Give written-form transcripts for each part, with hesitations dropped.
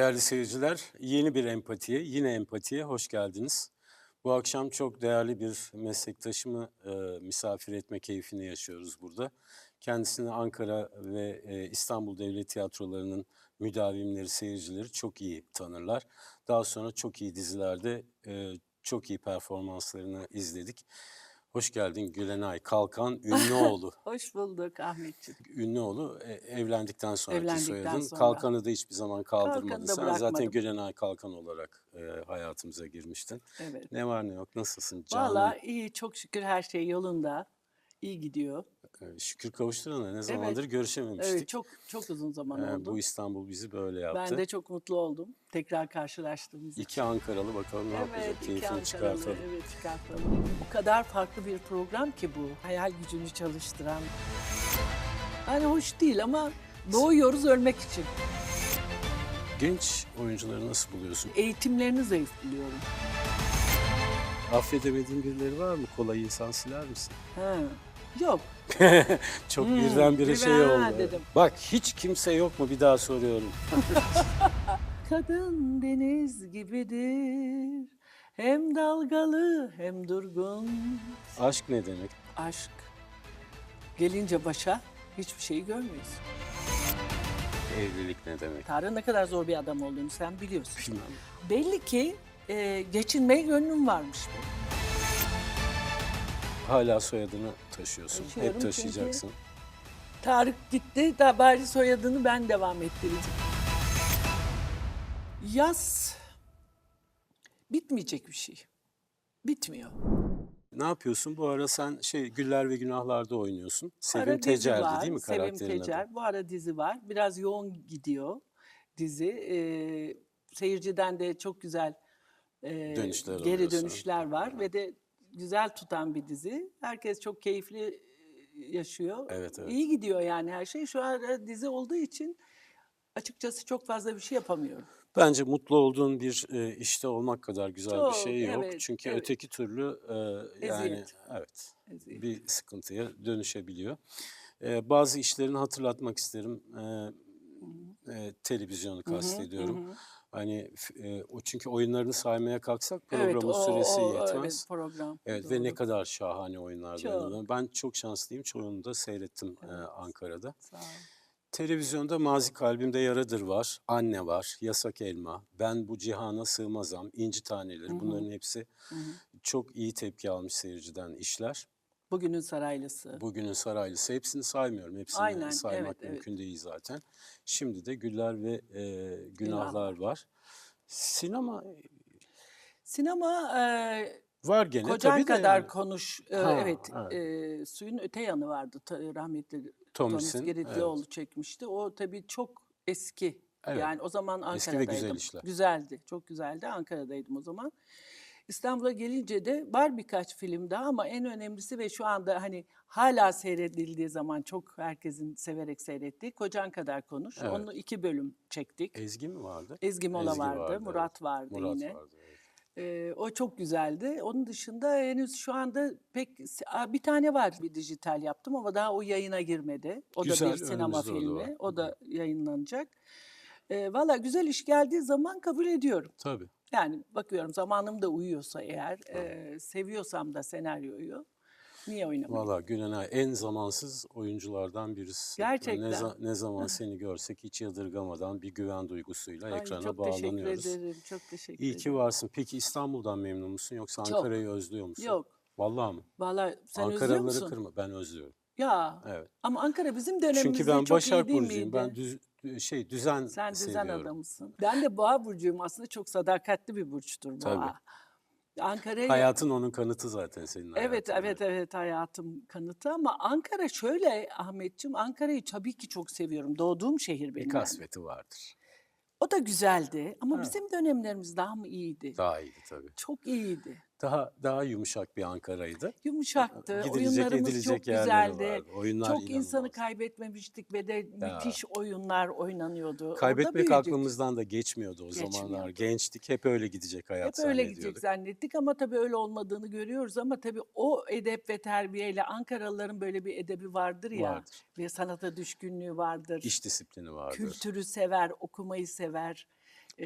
Değerli seyirciler, yeni bir empatiye, yine empatiye hoş geldiniz. Bu akşam çok değerli bir meslektaşımı misafir etme keyfini yaşıyoruz burada. Kendisini Ankara ve İstanbul Devlet Tiyatroları'nın müdavimleri, seyircileri çok iyi tanırlar. Daha sonra çok iyi dizilerde çok iyi performanslarını izledik. Hoş geldin Gülenay Kalkan Ünlüoğlu. Hoş bulduk Ahmetciğim. Ünlüoğlu evlendikten sonraki Evlendikten soyadın. sonra. Kalkan'ı da hiçbir zaman kaldırmadın. Kalkanı da Sen zaten bırakmadım. Gülenay Kalkan olarak hayatımıza girmiştin. Evet. Ne var ne yok, nasılsın canım? Vallahi iyi, çok şükür her şey yolunda. İyi gidiyor. Şükür kavuşturana ne zamandır Evet, görüşememiştik. çok uzun zaman oldu. Bu İstanbul bizi böyle Ben yaptı. de çok mutlu oldum tekrar karşılaştığımız için. İki Ankaralı bakalım ne yapacak, Evet, iki keyfini Ankaralı, çıkartalım. evet çıkartalım. O kadar farklı bir program ki bu. Hayal gücünü çalıştıran. Hani hoş değil ama doğuyoruz ölmek için. Genç oyuncuları nasıl buluyorsun? Eğitimlerini zayıf buluyorum. Affedemediğin birileri var mı? Kolay insan siler misin? Ha. Yok. Çok birdenbire şey birden oldu. dedim. Bak hiç kimse yok mu, bir daha soruyorum. Kadın deniz gibidir, hem dalgalı hem durgun. Aşk ne demek? Aşk gelince başa hiçbir şeyi görmüyorsun. Evlilik ne demek? Tarık'ın ne kadar zor bir adam olduğunu sen biliyorsun. Bilmem. Belli ki geçinmeye gönlüm varmış benim. Hala soyadını taşıyorsun. Taşıyorum Hep taşıyacaksın. Tarık gitti, daha bari soyadını ben devam ettireceğim. Yaz bitmeyecek bir şey. Bitmiyor. Ne yapıyorsun? Bu ara sen Güller ve Günahlar'da oynuyorsun. Sevim Ara dizi Tecel'di var, değil mi Sevim karakterin adı? Tecer. Bu ara dizi var. Biraz yoğun gidiyor dizi. Seyirciden de çok güzel Dönüşler geri alıyorsun. dönüşler var ve de güzel tutan bir dizi. Herkes çok keyifli yaşıyor. Evet, evet. İyi gidiyor yani her şey. Şu ara dizi olduğu için açıkçası çok fazla bir şey yapamıyorum. Bence mutlu olduğun bir işte olmak kadar güzel bir Çok, şey yok. evet, Çünkü evet. öteki türlü yani Eziyet. evet Eziyet. bir sıkıntıya dönüşebiliyor. Bazı işlerini hatırlatmak isterim. Televizyonu kastediyorum. Hani çünkü oyunlarını saymaya kalksak Evet, programın süresi evet yetmez. program. Evet ve Doğru. ne kadar şahane oyunlarla Çok. oynanıyor. Ben çok şanslıyım. Çoğunu da seyrettim Ankara'da. Sağ ol. Televizyonda Mazi Kalbimde Yaradır var, Anne var, Yasak Elma, Ben Bu Cihana Sığmazam, İnci Taneleri, bunların hepsi çok iyi tepki almış seyirciden işler. Bugünün Saraylısı. Bugünün Saraylısı, hepsini saymıyorum. Hepsini Aynen, saymak evet, mümkün değil zaten. Şimdi de Güller ve Günahlar var. Sinema Sinema var gene Kocan tabii de Kadar yani. Konuş. Ha, Evet, evet. Suyun Öte Yanı vardı. Rahmetli Tomis Thomas'in, Giritlioğlu evet. çekmişti. O tabii çok eski. Evet. Yani o zaman Eski ve güzel Ankara'daydım. işler. Güzeldi, çok güzeldi. Ankara'daydım o zaman. İstanbul'a gelince de var birkaç film daha ama en önemlisi ve şu anda hani hala seyredildiği zaman çok herkesin severek seyrettiği Kocan Kadar Konuş. Evet. Onu 2 bölüm çektik. Ezgi mi vardı? Ezgi Mola Ezgi vardı, evet. Murat vardı Murat yine. vardı, evet. O çok güzeldi. Onun dışında henüz şu anda bir tane var, bir dijital yaptım ama daha o yayına girmedi. O da Güzel, bir sinema önümüzde o da var. filmi. O da yayınlanacak. Valla güzel iş geldiği zaman kabul ediyorum. Tabii. Yani bakıyorum zamanım da uyuyorsa eğer, seviyorsam da senaryoyu niye oynamayayım? Valla Gülenay en zamansız oyunculardan birisi. Gerçekten. Ne zaman seni görsek hiç yadırgamadan bir güven duygusuyla Ay, ekrana çok teşekkür bağlanıyoruz. ederim. Çok teşekkür İyi ki ederim. varsın. Peki İstanbul'dan memnun musun yoksa Çok. Ankara'yı özlüyor musun? Yok. Vallahi mı? Valla sen özlüyor Ankaralıları musun? kırma. Ben özlüyorum. Ya. Evet. Ama Ankara bizim Çünkü dönemimizde ben çok iyi Başak değil Burcu'yum. miydi? Ben düzen Sen düzen seviyorum. adamısın. Ben de Boğa burcuyum. Aslında çok sadakatli bir burçtur Tabii. Boğa. Ankara'ya Hayatın onun kanıtı zaten senin evet hayatın. evet hayatım kanıtı ama Ankara şöyle Ahmetciğim, Ankara'yı tabii ki çok seviyorum. Doğduğum şehir Bir benim. kasveti vardır. O da güzeldi ama Ha. bizim dönemlerimiz daha mı iyiydi? Daha iyiydi tabii. Çok iyiydi. Daha yumuşak bir Ankara'ydı. Yumuşaktı. Gidilecek, Oyunlarımız edilecek çok yerleri güzeldi. vardı. Oyunlar Çok insanı inanılmaz. kaybetmemiştik ve de Ya. müthiş oyunlar oynanıyordu. Orada Kaybetmek büyüdük. aklımızdan da geçmiyordu o zamanlar. Geçmiyordu. Gençtik, hep öyle gidecek hayat Hep öyle gidecek zannediyorduk. zannettik ama tabii öyle olmadığını görüyoruz ama tabii o edep ve terbiyeyle Ankaralıların böyle bir edebi vardır ya Vardır. ve sanata düşkünlüğü vardır. İş disiplini vardır. Kültürü sever, okumayı sever.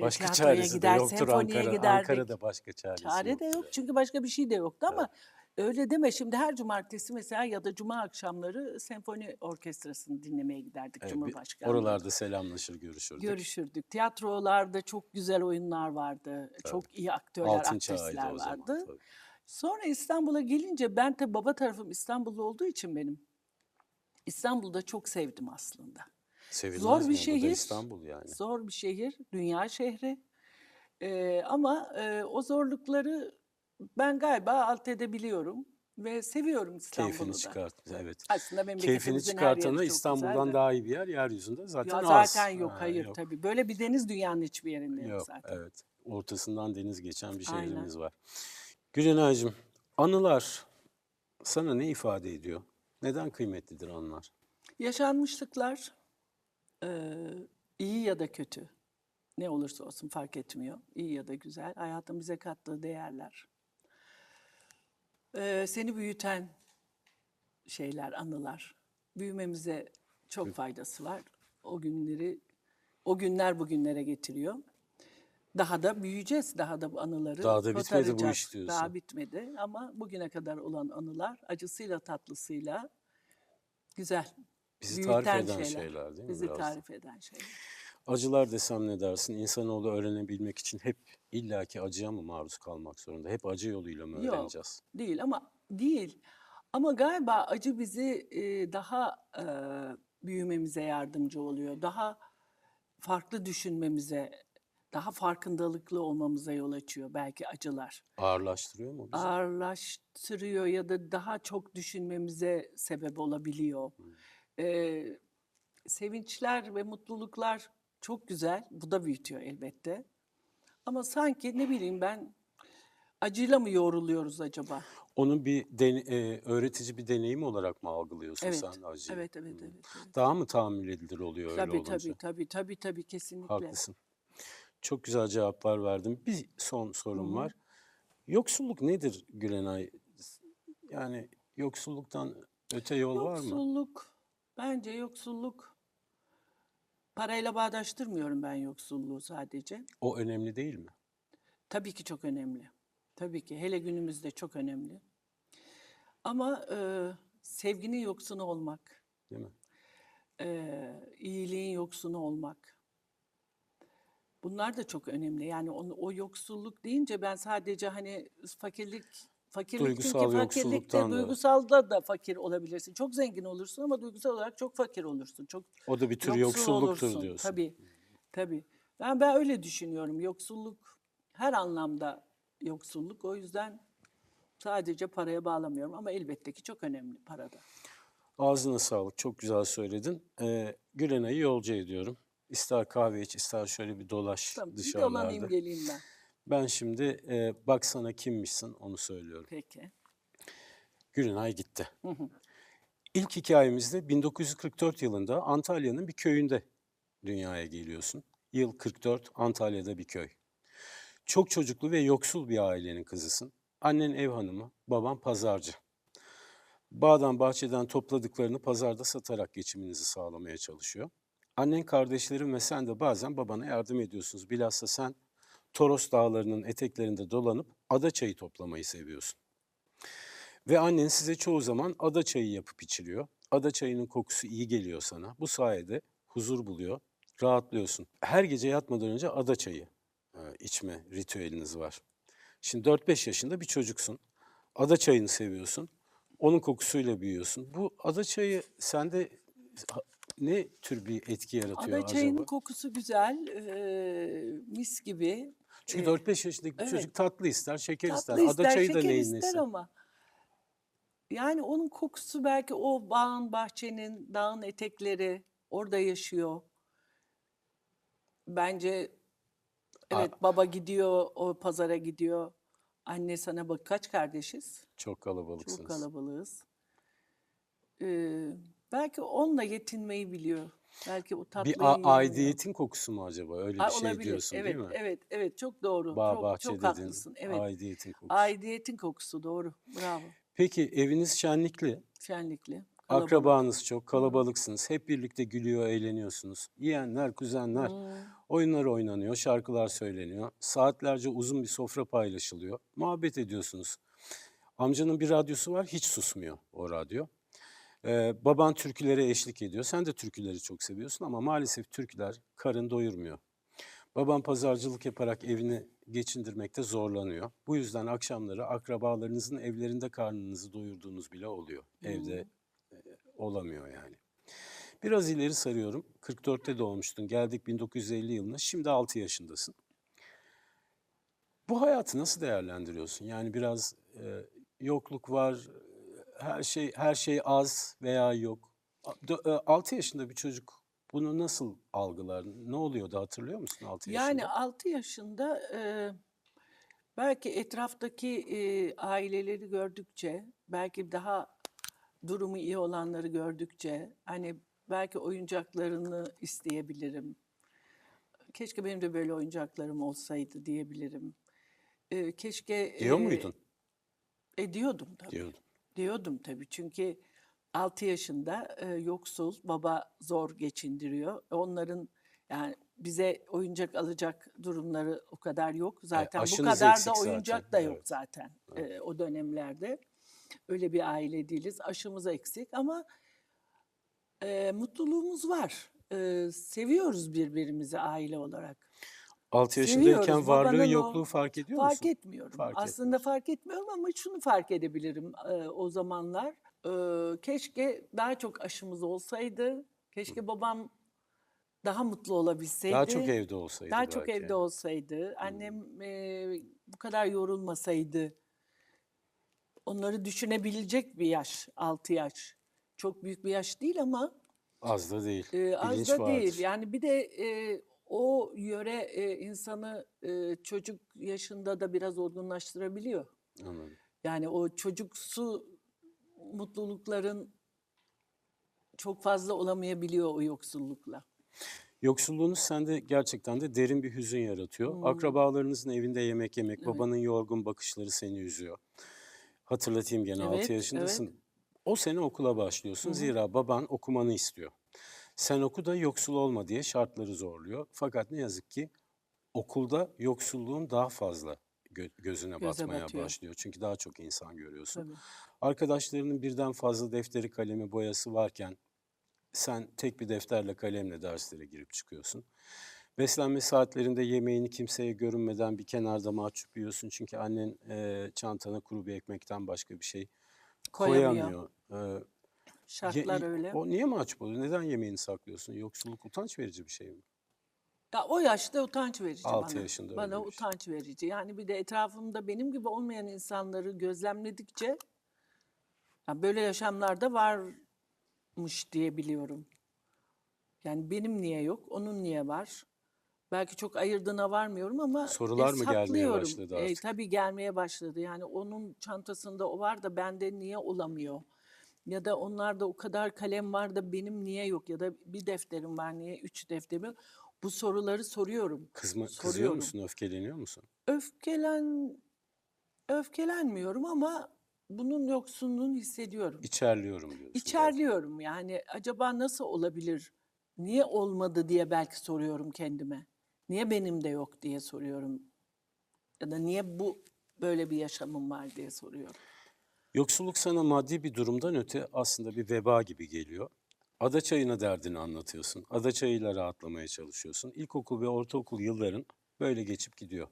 Başka tiyatroya çaresi de gider, yoktur senfoniye giderdik. Ankara'da başka çaresi Çare de yoktur. yok çünkü başka bir şey de yoktu ama öyle deme. Şimdi her cumartesi mesela ya da cuma akşamları senfoni orkestrasını dinlemeye giderdik Evet, Cumhurbaşkanlığı'nda. oralarda selamlaşır, görüşürdük. Görüşürdük. Tiyatrolarda çok güzel oyunlar vardı. Çok iyi aktörler, Altın çağıydı aktrisler o zaman vardı. tabii. Sonra İstanbul'a gelince ben tabii baba tarafım İstanbullu olduğu için benim İstanbul'da çok sevdim aslında. Sevilmez Zor bir mi? Bu da şehir, İstanbul yani. zor bir şehir, dünya şehri. Ama o zorlukları ben galiba alt edebiliyorum ve seviyorum Keyfini İstanbul'u da. çıkart. Evet. Aslında Keyfini memleketimizin her yeri çıkartana çok güzel İstanbul'dan de. daha iyi bir yer yeryüzünde zaten Ya az. zaten yok, Ha, hayır yok. tabii. Böyle bir deniz dünyanın hiçbir yerinde yok Yok, zaten. evet. Ortasından deniz geçen bir Aynen. şehrimiz var. Gülenay'cığım, anılar sana ne ifade ediyor? Neden kıymetlidir anılar? Yaşanmışlıklar iyi ya da kötü, ne olursa olsun fark etmiyor. İyi ya da güzel. Hayatın bize kattığı değerler. Seni büyüten şeyler, anılar. Büyümemize çok faydası var. O günler bugünlere getiriyor. Daha da büyüyeceğiz, daha da bu anıları Daha da bitmedi bu kotaracağız. iş diyorsun. Daha bitmedi ama bugüne kadar olan anılar acısıyla tatlısıyla güzel, Bizi tarif büyüten eden şeyler. şeyler değil mi Bizi biraz da? tarif eden şeyler. Acılar desem ne dersin? İnsanoğlu öğrenebilmek için hep illaki acıya mı maruz kalmak zorunda? Hep acı yoluyla mı Yok, öğreneceğiz? değil. Ama galiba acı bizi daha büyümemize yardımcı oluyor. Daha farklı düşünmemize, daha farkındalıklı olmamıza yol açıyor belki acılar. Ağırlaştırıyor mu bizi? Ağırlaştırıyor ya da daha çok düşünmemize sebep olabiliyor. Ee, Sevinçler ve mutluluklar çok güzel. Bu da büyütüyor elbette. Ama sanki ne bileyim ben acıyla mı yoğruluyoruz acaba? Onun bir öğretici bir deneyim olarak mı algılıyorsun Evet, sen acıyı? evet. Daha mı tahammül edilir oluyor öyle Tabii, olunca? tabii kesinlikle. Haklısın. Çok güzel cevaplar verdin. Bir son Hı sorum hı. var. Yoksulluk nedir Gülenay? Yani yoksulluktan öte yol var mı? Bence yoksulluk, parayla bağdaştırmıyorum ben yoksulluğu sadece. O önemli değil mi? Tabii ki çok önemli. Tabii ki hele günümüzde çok önemli. Ama sevginin yoksunu olmak, Değil mi? iyiliğin yoksunu olmak. Bunlar da çok önemli. Yani o yoksulluk deyince ben sadece hani fakirlik çünkü Duygusal fakirlikte yoksulluktan da. duygusalda da fakir olabilirsin. Çok zengin olursun ama duygusal olarak çok fakir olursun. Çok O da bir tür yoksul yoksulluktur olursun. diyorsun. Tabii. Ben öyle düşünüyorum. Yoksulluk her anlamda yoksulluk. O yüzden sadece paraya bağlamıyorum ama elbette ki çok önemli parada. Ağzına sağlık. Çok güzel söyledin. Gülenay'ı yolcu ediyorum. İster kahve iç, ister şöyle bir dolaş Tamam, bir dolanayım dışarılarda. geleyim ben. Ben şimdi bak sana kimmişsin onu söylüyorum. Peki. Gülenay gitti. İlk hikayemizde 1944 yılında Antalya'nın bir köyünde dünyaya geliyorsun. Yıl 44, Antalya'da bir köy. Çok çocuklu ve yoksul bir ailenin kızısın. Annen ev hanımı, baban pazarcı. Bağdan bahçeden topladıklarını pazarda satarak geçiminizi sağlamaya çalışıyor. Annen, kardeşlerin ve sen de bazen babana yardım ediyorsunuz. Bilhassa sen Toros Dağları'nın eteklerinde dolanıp ada çayı toplamayı seviyorsun. Ve annen size çoğu zaman ada çayı yapıp içiriyor. Ada çayının kokusu iyi geliyor sana. Bu sayede huzur buluyor, rahatlıyorsun. Her gece yatmadan önce ada çayı içme ritüeliniz var. Şimdi 4-5 yaşında bir çocuksun. Ada çayını seviyorsun. Onun kokusuyla büyüyorsun. Bu ada çayı sende ne tür bir etki yaratıyor Ada çayının acaba? kokusu güzel, mis gibi. Çünkü 4-5 yaşındaki bir Evet, çocuk tatlı ister, şeker ister. tatlı Ada ister, çayı da şeker neyin ister nesi? ama yani onun kokusu belki o bağın, bahçenin, dağın etekleri orada yaşıyor. Bence evet baba gidiyor, o pazara gidiyor. Anne sana bak kaç kardeşiz? Çok Çok kalabalıksınız. kalabalığız. Belki onunla yetinmeyi biliyor. Belki o Bir tatlıyı yiyemiyor. aidiyetin kokusu mu acaba? Öyle bir şey Olabilir. diyorsun değil Evet, mi? evet, evet. Çok doğru. Bağ Çok bahçe çok dedin, haklısın. Evet. aidiyetin kokusu. Aidiyetin kokusu doğru. Bravo. Peki eviniz şenlikli. Şenlikli. Kalabalık. Akrabanız çok, kalabalıksınız. Hep birlikte gülüyor, eğleniyorsunuz. Yeğenler, kuzenler, oyunlar oynanıyor, şarkılar söyleniyor. Saatlerce uzun bir sofra paylaşılıyor. Muhabbet ediyorsunuz. Amcanın bir radyosu var, hiç susmuyor o radyo. Baban türkülere eşlik ediyor. Sen de türküleri çok seviyorsun ama maalesef türküler karın doyurmuyor. Babam pazarcılık yaparak evini geçindirmekte zorlanıyor. Bu yüzden akşamları akrabalarınızın evlerinde karnınızı doyurduğunuz bile oluyor. Evde olamıyor yani. Biraz ileri sarıyorum. 44'te doğmuştun. Geldik 1950 yılına. Şimdi 6 yaşındasın. Bu hayatı nasıl değerlendiriyorsun? Yani biraz yokluk var. Her şey az veya yok. 6 yaşında bir çocuk bunu nasıl algılar? Ne oluyordu hatırlıyor musun 6 Yani yaşında? 6 yaşında belki etraftaki aileleri gördükçe, belki daha durumu iyi olanları gördükçe, hani belki oyuncaklarını isteyebilirim. Keşke benim de böyle oyuncaklarım olsaydı diyebilirim. Keşke Diyor muydun? diyordum tabii. Diyordum. Diyordum tabii çünkü 6 yaşında yoksul, baba zor geçindiriyor. Onların yani bize oyuncak alacak durumları o kadar yok. Zaten bu Aşınız kadar da eksik zaten. oyuncak da yok Evet. zaten o dönemlerde. Öyle bir aile değiliz. Aşımız eksik ama mutluluğumuz var. Seviyoruz birbirimizi aile olarak. 6 yaşındayken Seviyoruz. varlığı Babanın yokluğu o fark ediyor fark musun? etmiyorum. Fark Aslında etmiyorsun. fark etmiyorum ama şunu fark edebilirim o zamanlar. Keşke daha çok aşımız olsaydı. Keşke babam daha mutlu Daha olabilseydi. çok evde olsaydı Daha çok belki. evde olsaydı. Annem bu kadar yorulmasaydı. Onları düşünebilecek bir yaş, 6 yaş. Çok büyük bir yaş değil ama Az da değil. az Bilinç da değil. vardır. Yani bir de o yöre insanı çocuk yaşında da biraz olgunlaştırabiliyor. Anladım. Yani o çocuksu mutlulukların çok fazla olamayabiliyor o yoksullukla. Yoksulluğunuz sende gerçekten de derin bir hüzün yaratıyor. Akrabalarınızın evinde yemek yemek, Evet, babanın yorgun bakışları seni üzüyor. Hatırlatayım gene 6 evet, evet. yaşındasın. O sene okula başlıyorsun. Zira baban okumanı istiyor. Sen oku da yoksul olma diye şartları zorluyor. Fakat ne yazık ki okulda yoksulluğun daha fazla gözüne Göze batmaya batıyor. başlıyor. Çünkü daha çok insan görüyorsun. Tabii. Arkadaşlarının birden fazla defteri, kalemi, boyası varken sen tek bir defterle kalemle derslere girip çıkıyorsun. Beslenme saatlerinde yemeğini kimseye görünmeden bir kenarda mahcup yiyorsun. Çünkü annen çantana kuru bir ekmekten başka bir şey Koyamıyor. koyamıyor. Şartlar öyle. O niye mahcup oluyor? Neden yemeğini saklıyorsun? Yoksulluk utanç verici bir şey mi? Ya o yaşta utanç verici 6 bana. yaşında Bana öyleymiş. utanç verici. Yani bir de etrafımda benim gibi olmayan insanları gözlemledikçe ya böyle yaşamlarda varmış diye biliyorum. Yani benim niye yok, onun niye var? Belki çok ayırdığına varmıyorum ama Sorular mı gelmeye saklıyorum. başladı artık? Tabii gelmeye başladı. Yani onun çantasında o var da bende niye olamıyor? Ya da onlarda o kadar kalem var da benim niye yok? Ya da bir defterim var niye 3 defterim yok? Bu soruları soruyorum. Kızıyor Soruyorum. musun? Öfkeleniyor musun? Öfkelenmiyorum ama bunun yoksunluğunu hissediyorum. İçerliyorum diyorsun gerçekten. İçerliyorum yani acaba nasıl olabilir? Niye olmadı diye belki soruyorum kendime. Niye benim de yok diye soruyorum. Ya da niye bu böyle bir yaşamım var diye soruyorum. Yoksulluk sana maddi bir durumdan öte aslında bir veba gibi geliyor. Ada çayına derdini anlatıyorsun. Ada çayıyla rahatlamaya çalışıyorsun. İlkokul ve ortaokul yılların böyle geçip gidiyor.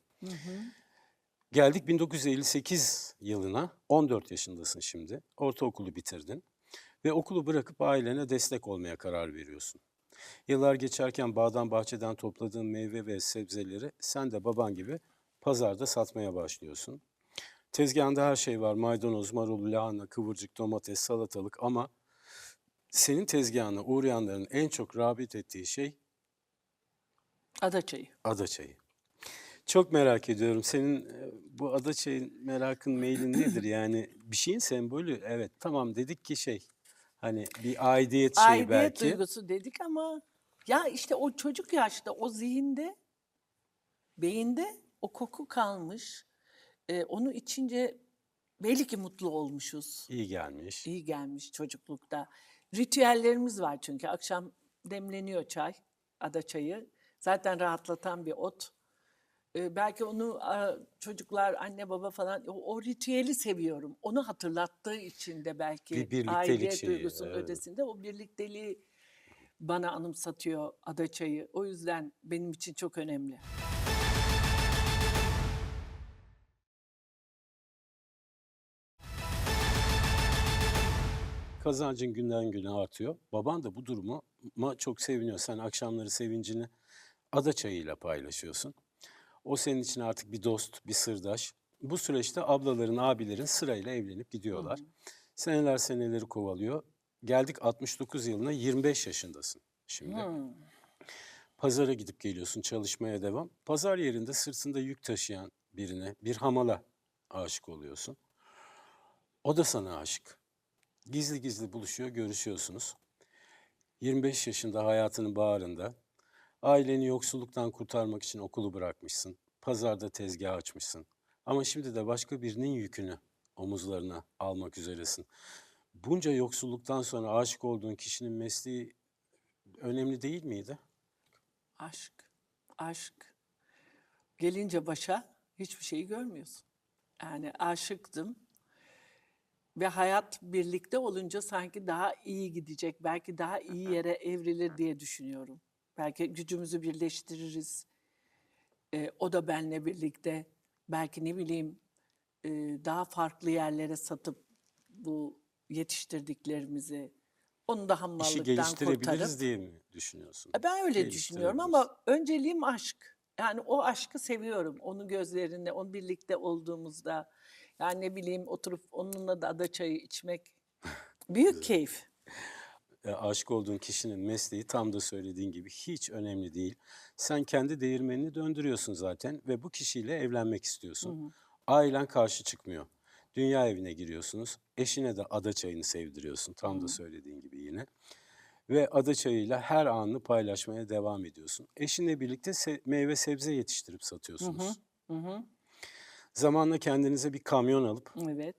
Geldik 1958 yılına. 14 yaşındasın şimdi. Ortaokulu bitirdin. Ve okulu bırakıp ailene destek olmaya karar veriyorsun. Yıllar geçerken bağdan bahçeden topladığın meyve ve sebzeleri sen de baban gibi pazarda satmaya başlıyorsun. Tezgahında her şey var. Maydanoz, marul, lahana, kıvırcık, domates, salatalık ama senin tezgahına uğrayanların en çok rağbet ettiği şey Ada çayı. ada çayı. Çok merak ediyorum. Senin bu ada çayı merakın, meylin nedir? Yani bir şeyin sembolü. Evet, tamam dedik ki hani bir aidiyet şeyi Aidiyet belki. duygusu dedik ama ya işte o çocuk yaşta o zihinde, beyinde o koku kalmış. Onu içince Belli ki mutlu olmuşuz. İyi gelmiş. İyi gelmiş çocuklukta. Ritüellerimiz var çünkü. Akşam demleniyor çay, ada çayı. Zaten rahatlatan bir ot. Belki onu çocuklar, anne baba falan o ritüeli seviyorum. Onu hatırlattığı için de belki Bir birliktelik aidiyet şeyi. duygusunun Evet. ötesinde o birlikteliği bana anımsatıyor ada çayı. O yüzden benim için çok önemli. Kazancın günden güne artıyor. Baban da bu duruma çok seviniyor. Sen akşamları sevincini ada çayıyla paylaşıyorsun. O senin için artık bir dost, bir sırdaş. Bu süreçte ablaların, abilerin sırayla evlenip gidiyorlar. Seneler seneleri kovalıyor. Geldik 69 yılına, 25 yaşındasın şimdi. Pazara gidip geliyorsun, çalışmaya devam. Pazar yerinde sırtında yük taşıyan birine, bir hamala aşık oluyorsun. O da sana aşık. Gizli gizli buluşuyor, görüşüyorsunuz. 25 yaşında hayatının bağrında. Aileni yoksulluktan kurtarmak için okulu bırakmışsın. Pazarda tezgah açmışsın. Ama şimdi de başka birinin yükünü omuzlarına almak üzeresin. Bunca yoksulluktan sonra aşık olduğun kişinin mesleği önemli değil miydi? Aşk, aşk. Gelince başa hiçbir şeyi görmüyorsun. Yani aşıktım ve hayat birlikte olunca sanki daha iyi gidecek, belki daha iyi yere evrilir diye düşünüyorum. Belki gücümüzü birleştiririz. O da benle birlikte belki ne bileyim daha farklı yerlere satıp bu yetiştirdiklerimizi onu da İşi hamallıktan geliştirebiliriz kurtarıp diye mi düşünüyorsun? ben öyle düşünüyorum Geliştirebiliriz. ama önceliğim aşk. Yani o aşkı seviyorum. Onun gözlerinde, onun birlikte olduğumuzda. Yani ne bileyim oturup onunla da ada çayı içmek büyük keyif. Aşık olduğun kişinin mesleği tam da söylediğin gibi hiç önemli değil. Sen kendi değirmenini döndürüyorsun zaten ve bu kişiyle evlenmek istiyorsun. Ailen karşı çıkmıyor. Dünya evine giriyorsunuz. Eşine de ada çayını sevdiriyorsun. Tam da söylediğin gibi yine. Ve ada çayıyla her anını paylaşmaya devam ediyorsun. Eşinle birlikte meyve sebze yetiştirip satıyorsunuz. Zamanla kendinize bir kamyon alıp Evet.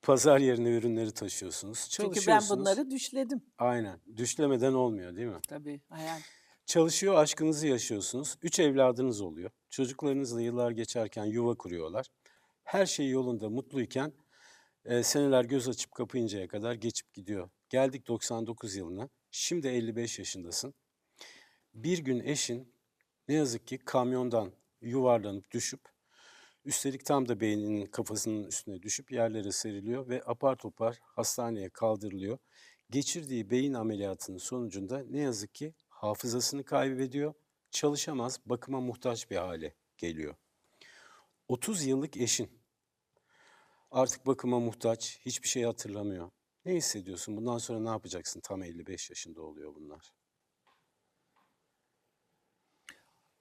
pazar yerine ürünleri taşıyorsunuz. Çünkü ben Çalışıyorsunuz. bunları düşledim. Aynen. Düşlemeden olmuyor değil mi? Tabii hayal. Çalışıyor, aşkınızı yaşıyorsunuz. 3 evladınız oluyor. Çocuklarınızla yıllar geçerken yuva kuruyorlar. Her şey yolunda, mutluyken seneler göz açıp kapayıncaya kadar geçip gidiyor. Geldik 99 yılına. Şimdi 55 yaşındasın. Bir gün eşin ne yazık ki kamyondan yuvarlanıp düşüp, üstelik tam da beyninin kafasının üstüne düşüp yerlere seriliyor ve apar topar hastaneye kaldırılıyor. Geçirdiği beyin ameliyatının sonucunda ne yazık ki hafızasını kaybediyor, çalışamaz, bakıma muhtaç bir hale geliyor. 30 yıllık eşin artık bakıma muhtaç, hiçbir şey hatırlamıyor. Ne hissediyorsun? Bundan sonra ne yapacaksın? Tam 55 yaşında oluyor bunlar.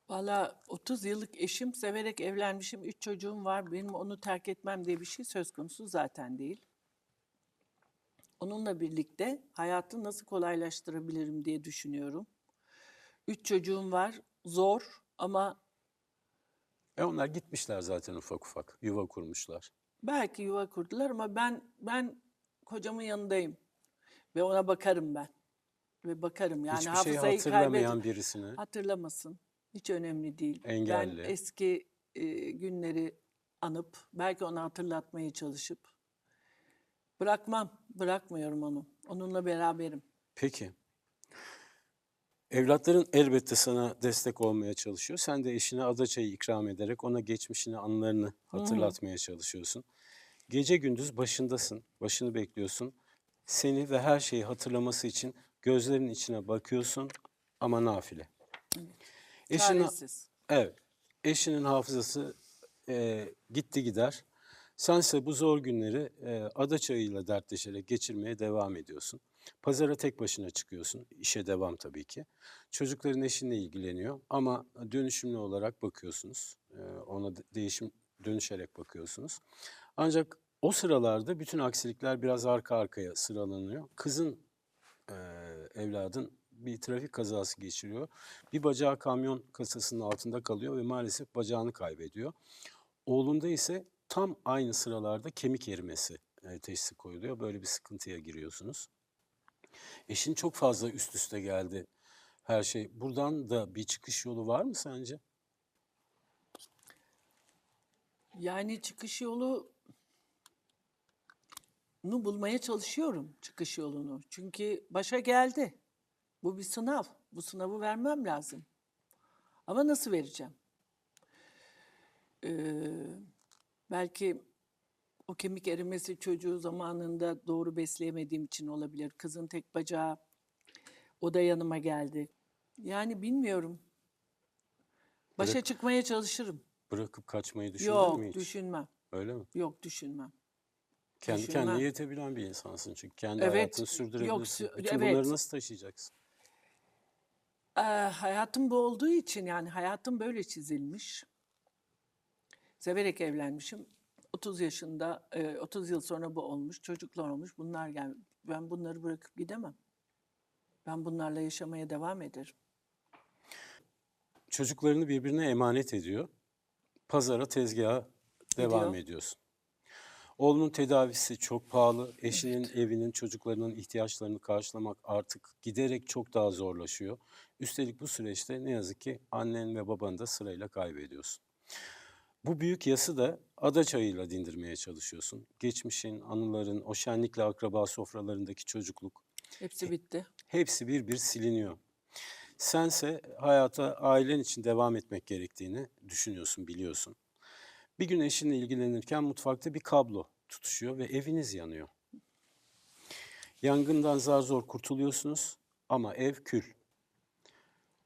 Valla 30 yıllık eşim, severek evlenmişim, 3 çocuğum var. Benim onu terk etmem diye bir şey söz konusu zaten değil. Onunla birlikte hayatı nasıl kolaylaştırabilirim diye düşünüyorum. 3 çocuğum var, zor ama Onlar gitmişler zaten ufak ufak, yuva kurmuşlar. belki yuva kurdular ama ben kocamın yanındayım ve ona bakarım ben. Ve bakarım yani Hiçbir şey hafızayı hatırlamayan birisini, hatırlamasın. Hiç önemli değil. Ben engelli. eski günleri anıp belki ona hatırlatmaya çalışıp bırakmıyorum onu. Onunla beraberim. Peki. Evlatların elbette sana destek olmaya çalışıyor. Sen de eşine ada çayı ikram ederek ona geçmişini, anılarını hatırlatmaya çalışıyorsun. Gece gündüz başındasın, başını bekliyorsun. Seni ve her şeyi hatırlaması için gözlerinin içine bakıyorsun ama nafile. Eşinin, Çaresiz. evet, eşinin hafızası gitti gider. Sense bu zor günleri ada çayıyla dertleşerek geçirmeye devam ediyorsun. Pazara tek başına çıkıyorsun. İşe devam tabii ki. Çocukların eşinle ilgileniyor ama dönüşümlü olarak bakıyorsunuz. Ona dönüşerek bakıyorsunuz. Ancak o sıralarda bütün aksilikler biraz arka arkaya sıralanıyor. Kızın, evladın bir trafik kazası geçiriyor. Bir bacağı kamyon kasasının altında kalıyor ve maalesef bacağını kaybediyor. Oğlunda ise Tam aynı sıralarda kemik erimesi teşhisi koyuluyor. Böyle bir sıkıntıya giriyorsunuz. Eşin çok fazla üst üste geldi her şey. Buradan da bir çıkış yolu var mı sence? Yani çıkış yolunu bulmaya çalışıyorum, çıkış yolunu. Çünkü başa geldi. Bu bir sınav. Bu sınavı vermem lazım. Ama nasıl vereceğim? Belki o kemik erimesi çocuğu zamanında doğru besleyemediğim için olabilir. Kızın tek bacağı, o da yanıma geldi. Yani bilmiyorum. Başa Bırak- çıkmaya çalışırım. Bırakıp kaçmayı düşündün Yok, mü hiç? düşünmem. Öyle mi? Yok, düşünmem. Kendi Düşünmem. kendine yetebilen bir insansın çünkü. Kendi Evet, hayatını yok, sürdürebilirsin. Bütün bunları evet. nasıl taşıyacaksın? Hayatım bu olduğu için, yani hayatım böyle çizilmiş. Severek evlenmişim. 30 yaşında, 30 yıl sonra bu olmuş, çocuklar olmuş. Bunlar, yani ben bunları bırakıp gidemem. Ben bunlarla yaşamaya devam ederim. Çocuklarını birbirine emanet ediyor. Pazara, tezgaha devam Ediyor. ediyorsun. Oğlunun tedavisi çok pahalı. Eşinin, Evet. evinin, çocuklarının ihtiyaçlarını karşılamak artık giderek çok daha zorlaşıyor. Üstelik bu süreçte ne yazık ki annen ve babanı da sırayla kaybediyorsun. Bu büyük yası da ada çayıyla dindirmeye çalışıyorsun. Geçmişin, anıların, o şenlikle akraba sofralarındaki çocukluk Hepsi bitti. hepsi bir bir siliniyor. Sense hayata ailen için devam etmek gerektiğini düşünüyorsun, biliyorsun. Bir gün eşinle ilgilenirken mutfakta bir kablo tutuşuyor ve eviniz yanıyor. Yangından zar zor kurtuluyorsunuz ama ev kül.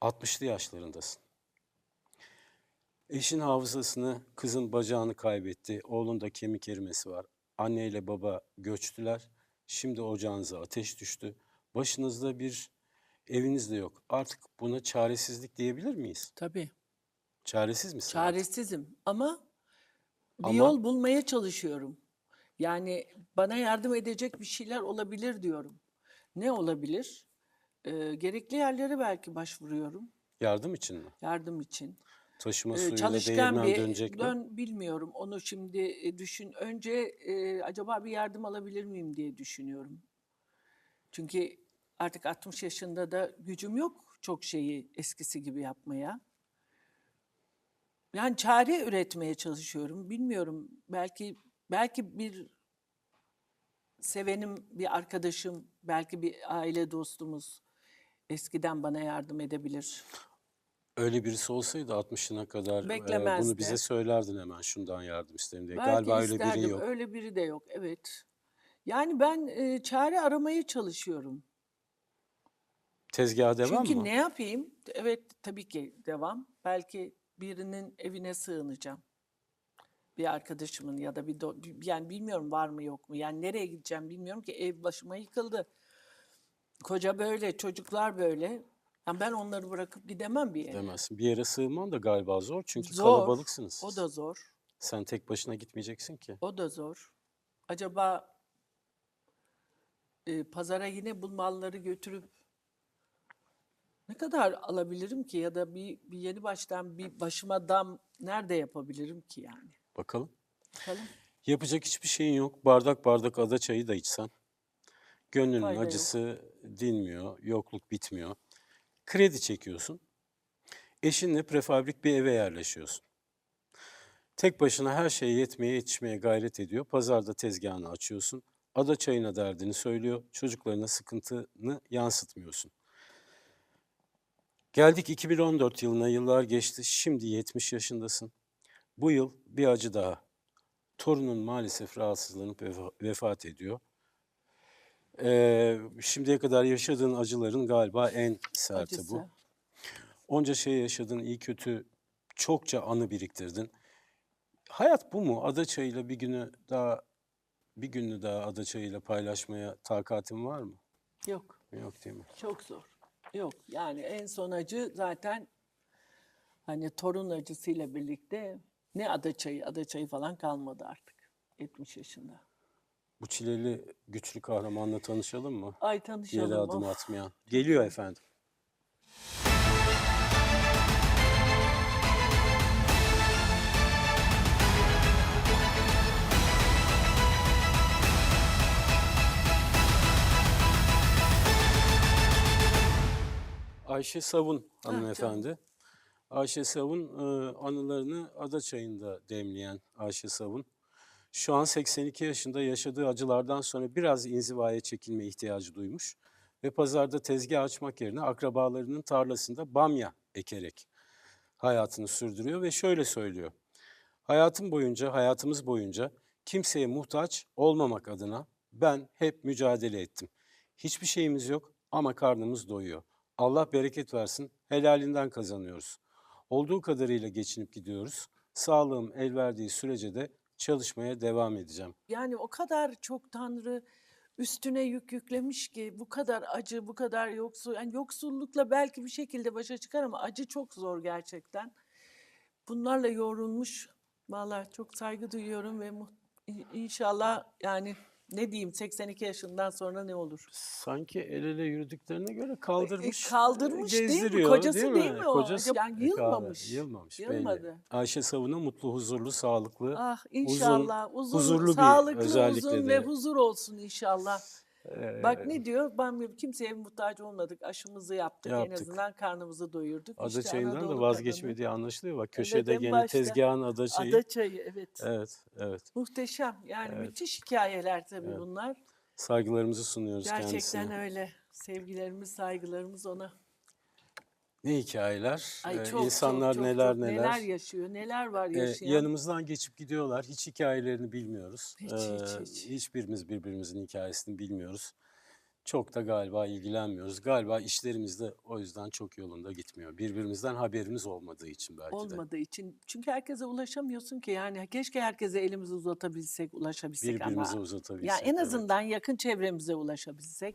60'lı yaşlarındasın. Eşin hafızasını, kızın bacağını kaybetti, oğlun da kemik erimesi var. Anne ile baba göçtüler. Şimdi ocağınıza ateş düştü. Başınızda bir eviniz de yok. Artık buna çaresizlik diyebilir miyiz? Tabii. Çaresiz misin artık? Çaresizim ama bir Ama yol bulmaya çalışıyorum. Yani bana yardım edecek bir şeyler olabilir diyorum. Ne olabilir? Gerekli yerlere belki başvuruyorum yardım için mi? yardım için. Taşıma suyuyla Çalışkan değirmen dönecek mi? bilmiyorum. Onu şimdi düşün. Önce acaba bir yardım alabilir miyim diye düşünüyorum. Çünkü artık 60 yaşında da gücüm yok çok şeyi eskisi gibi yapmaya. Yani çare üretmeye çalışıyorum. Bilmiyorum. Belki bir sevenim, bir arkadaşım, belki bir aile dostumuz eskiden bana yardım edebilir. Öyle birisi olsaydı 60'ına kadar bunu bize Beklemezdi. söylerdin hemen şundan yardım isterim diye. Belki Galiba öyle biri isterdim. yok. Öyle biri de yok. Evet. Yani ben çare aramaya çalışıyorum. Tezgaha devam Çünkü mı? ne yapayım? Evet, tabii ki devam. Belki birinin evine sığınacağım. Bir arkadaşımın ya da yani bilmiyorum var mı yok mu. Yani nereye gideceğim bilmiyorum ki, ev başıma yıkıldı. Koca böyle, çocuklar böyle. Yani ben onları bırakıp gidemem bir yere. Demezsin. Bir yere sığınman da galiba zor çünkü Zor. kalabalıksınız O siz. da zor. Sen tek başına gitmeyeceksin ki. O da zor. Acaba pazara yine bu malları götürüp ne kadar alabilirim ki, ya da bir yeni baştan bir başıma dam nerede yapabilirim ki yani? Bakalım. Bakalım. Yapacak hiçbir şeyin yok. Bardak bardak ada çayı da içsen. Gönlünün Fayda yok. acısı dinmiyor, yokluk bitmiyor. Kredi çekiyorsun. Eşinle prefabrik bir eve yerleşiyorsun. Tek başına her şeye yetişmeye gayret ediyor. Pazarda tezgahını açıyorsun. Ada çayına derdini söylüyor. Çocuklarına sıkıntını yansıtmıyorsun. Geldik 2014 yılına, yıllar geçti. Şimdi 70 yaşındasın. Bu yıl bir acı daha. Torunun maalesef rahatsızlanıp vefat ediyor. Şimdiye kadar yaşadığın acıların galiba en serti bu. Acısı. Onca şey yaşadın, iyi kötü çokça anı biriktirdin. Hayat bu mu? Ada çayıyla bir gününü daha ada çayıyla paylaşmaya takatin var mı? Yok. Yok değil mi? Çok zor. Yok. Yani en son acı zaten hani torun acısıyla birlikte ne ada çayı falan kalmadı artık. 70 yaşında. Bu çileli güçlü kahramanla tanışalım mı? Ay Yere tanışalım. adım Of. atmayan. Geliyor efendim. Ayşe Savun Canım. hanımefendi. Ayşe Savun anılarını Adaçayı'nda demleyen Ayşe Savun. Şu an 82 yaşında, yaşadığı acılardan sonra biraz inzivaya çekilme ihtiyacı duymuş ve pazarda tezgah açmak yerine akrabalarının tarlasında bamya ekerek hayatını sürdürüyor ve şöyle söylüyor. Hayatımız boyunca kimseye muhtaç olmamak adına ben hep mücadele ettim. Hiçbir şeyimiz yok ama karnımız doyuyor. Allah bereket versin, helalinden kazanıyoruz. Olduğu kadarıyla geçinip gidiyoruz. Sağlığım el verdiği sürece de çalışmaya devam edeceğim. Yani o kadar çok Tanrı üstüne yüklemiş ki bu kadar acı, bu kadar yoksul. Yani yoksullukla belki bir şekilde başa çıkar ama acı çok zor gerçekten. Bunlarla yoğrulmuş. Vallahi çok saygı duyuyorum ve inşallah yani ne diyeyim 82 yaşından sonra ne olur? Sanki el ele yürüdüklerine göre kaldırmış, Kaldırmış değil mi? gezdiriyor Kocası değil mi o? Kocası Yani yılmamış. yılmamış belli. Yılmadı. Ayşe Savun'a mutlu, huzurlu, sağlıklı, Ah uzun, inşallah huzurlu bir sağlıklı, özellikle uzun ve de huzur olsun inşallah. Bak eee, ne diyor? Ben kimseye muhtaç olmadık. Aşımızı yaptık. En yaptık. azından karnımızı doyurduk. İşte Adaçayı'ndan da Anadolu kadını. vazgeçmediği anlaşılıyor. Bak Evet köşede en gene başta. tezgahın Adaçayı. Adaçayı evet. Evet, evet, Muhteşem. Yani evet, müthiş hikayeler tabii evet. bunlar. Saygılarımızı sunuyoruz Gerçekten kendisine. öyle. Sevgilerimiz, saygılarımız ona. Ne hikayeler, Ay çok insanlar neler neler neler. yaşıyor, neler var yaşayan. Yanımızdan geçip gidiyorlar. Hiç hikayelerini bilmiyoruz. Hiç. Hiçbirimiz birbirimizin hikayesini bilmiyoruz. Çok da galiba ilgilenmiyoruz. Galiba işlerimiz de o yüzden çok yolunda gitmiyor. Birbirimizden haberimiz olmadığı için belki de. Olmadığı için. Çünkü herkese ulaşamıyorsun ki. Yani keşke herkese elimizi uzatabilsek, ulaşabilsek Birbirimize ama. Ya uzatabilsek. en Evet. azından yakın çevremize ulaşabilsek.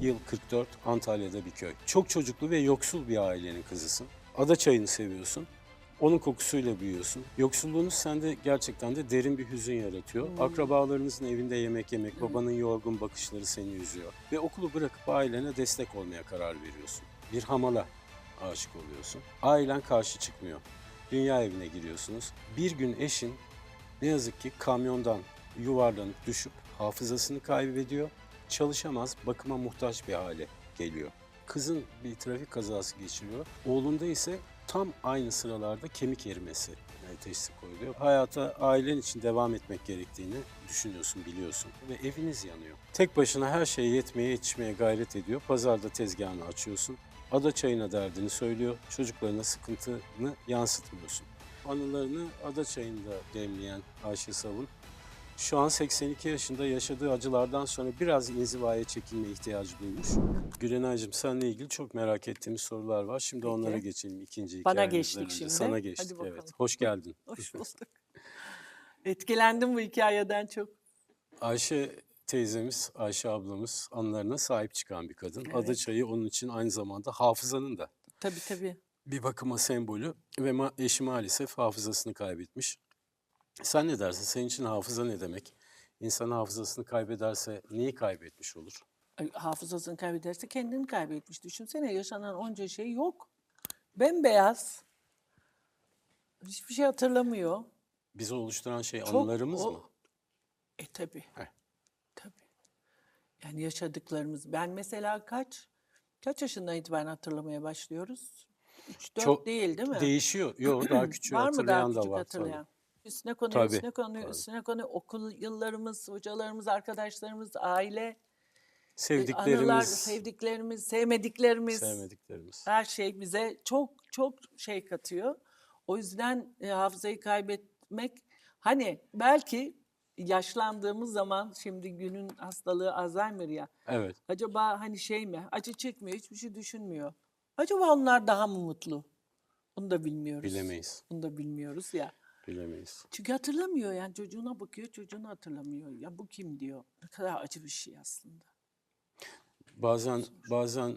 Yıl 44, Antalya'da bir köy. Çok çocuklu ve yoksul bir ailenin kızısın. Adaçayını seviyorsun. Onun kokusuyla büyüyorsun. Yoksulluğunuz sende gerçekten de derin bir hüzün yaratıyor. Akrabalarınızın evinde yemek yemek, babanın yorgun bakışları seni üzüyor. Ve okulu bırakıp ailene destek olmaya karar veriyorsun. Bir hamala aşık oluyorsun. Ailen karşı çıkmıyor. Dünya evine giriyorsunuz. Bir gün eşin ne yazık ki kamyondan yuvarlanıp düşüp hafızasını kaybediyor. Çalışamaz, bakıma muhtaç bir hale geliyor. Kızın bir trafik kazası geçiriyor. Oğlunda ise tam aynı sıralarda kemik erimesi teşhisi koyuluyor. Hayata ailen için devam etmek gerektiğini düşünüyorsun, biliyorsun ve eviniz yanıyor. Tek başına her şeye yetişmeye gayret ediyor. Pazarda tezgahını açıyorsun. Adaçayına derdini söylüyor. Çocuklarına sıkıntını yansıtmıyorsun. Anılarını Adaçayı'nda demleyen Ayşe Savun, şu an 82 yaşında, yaşadığı acılardan sonra biraz inzivaya çekilme ihtiyacı duymuş. Gülenay'cığım seninle ilgili çok merak ettiğimiz sorular var. Şimdi Peki. onlara geçelim ikinci Bana hikayemizden geçtik önce. şimdi. Sana Hadi geçtik, bakalım. evet. Hoş geldin. Hoş bulduk. Etkilendim bu hikayeden çok. Ayşe teyzemiz, Ayşe ablamız anılarına sahip çıkan bir kadın. Evet. Adaçayı onun için aynı zamanda hafızanın da Tabii. bir bakıma sembolü ve eşi maalesef hafızasını kaybetmiş. Sen ne dersin? Senin için hafıza ne demek? İnsan hafızasını kaybederse neyi kaybetmiş olur? Ay, hafızasını kaybederse kendini kaybetmiş. Düşünsene yaşanan onca şey yok. Bembeyaz. Hiçbir şey hatırlamıyor. Bizi oluşturan şey Çok anılarımız mı? Tabii. Heh. Tabii. Yani yaşadıklarımız. Ben mesela kaç yaşından itibaren hatırlamaya başlıyoruz? 3-4 Çok değil mi? değişiyor. Yok daha küçüğü Var mı daha hatırlayan da küçük var hatırlayan? tabii. Üstüne konuyor, Tabii, üstüne konuyor, tabii. üstüne konuyor. Okul yıllarımız, hocalarımız, arkadaşlarımız, aile, anılar, Sevdiklerimiz, sevdiklerimiz, sevmediklerimiz. sevmediklerimiz. Her şey bize çok şey katıyor. O yüzden hafızayı kaybetmek hani belki yaşlandığımız zaman şimdi günün hastalığı Alzheimer ya. Evet, Acaba hani şey mi? Acı çekmiyor, hiçbir şey düşünmüyor. Acaba onlar daha mı mutlu? Bunu da bilmiyoruz. bilemeyiz. Bunu da bilmiyoruz ya. Bilemeyiz. Çünkü hatırlamıyor yani çocuğuna bakıyor, çocuğunu hatırlamıyor. Ya bu kim diyor. Ne kadar acı bir şey aslında. Bazen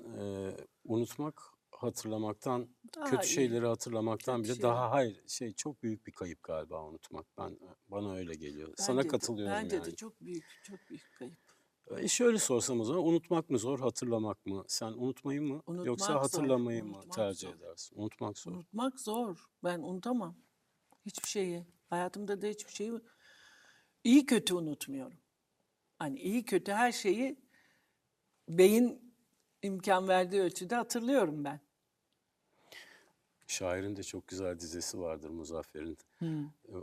unutmak hatırlamaktan, Daha kötü iyi. şeyleri hatırlamaktan Kötü bile şey. daha çok büyük bir kayıp galiba unutmak. Bana öyle geliyor. Sana Bence de, katılıyorum bence de yani. çok büyük kayıp. Şöyle sorsam o zaman, unutmak mı zor, hatırlamak mı? Sen unutmayı mı yoksa Unutmak zor. hatırlamayı mı Unutmak tercih zor. edersin? Unutmak zor. Unutmak zor. Ben unutamam. Hiçbir şeyi. Hayatımda da hiçbir şeyi iyi kötü unutmuyorum. Hani iyi kötü her şeyi beyin imkan verdiği ölçüde hatırlıyorum ben. Şairin de çok güzel dizesi vardır Muzaffer'in.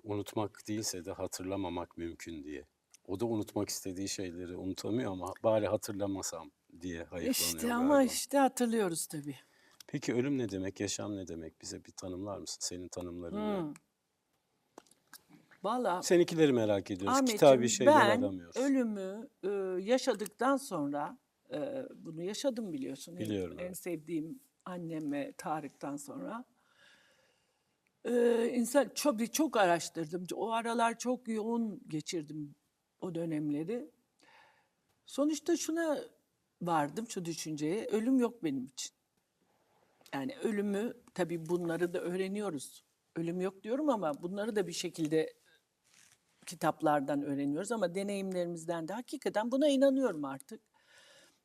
Unutmak değilse de hatırlamamak mümkün diye. O da unutmak istediği şeyleri unutamıyor ama bari hatırlamasam diye hayıflanıyor İşte ama galiba. işte hatırlıyoruz tabii. Peki ölüm ne demek, yaşam ne demek? Bize bir tanımlar mısın? Senin tanımların ne? Valla Seninkileri merak ediyoruz. Kitabi Ahmetciğim şeyler ben aramıyoruz. ölümü yaşadıktan sonra bunu yaşadım biliyorsun. Biliyorum, En evet. sevdiğim annem ve Tarık'tan sonra. İnsan çok araştırdım. O aralar çok yoğun geçirdim o dönemleri. Sonuçta şuna vardım, şu düşünceye. Ölüm yok benim için. Yani ölümü tabii bunları da öğreniyoruz. Ölüm yok diyorum ama bunları da bir şekilde kitaplardan öğreniyoruz ama deneyimlerimizden de hakikaten buna inanıyorum artık.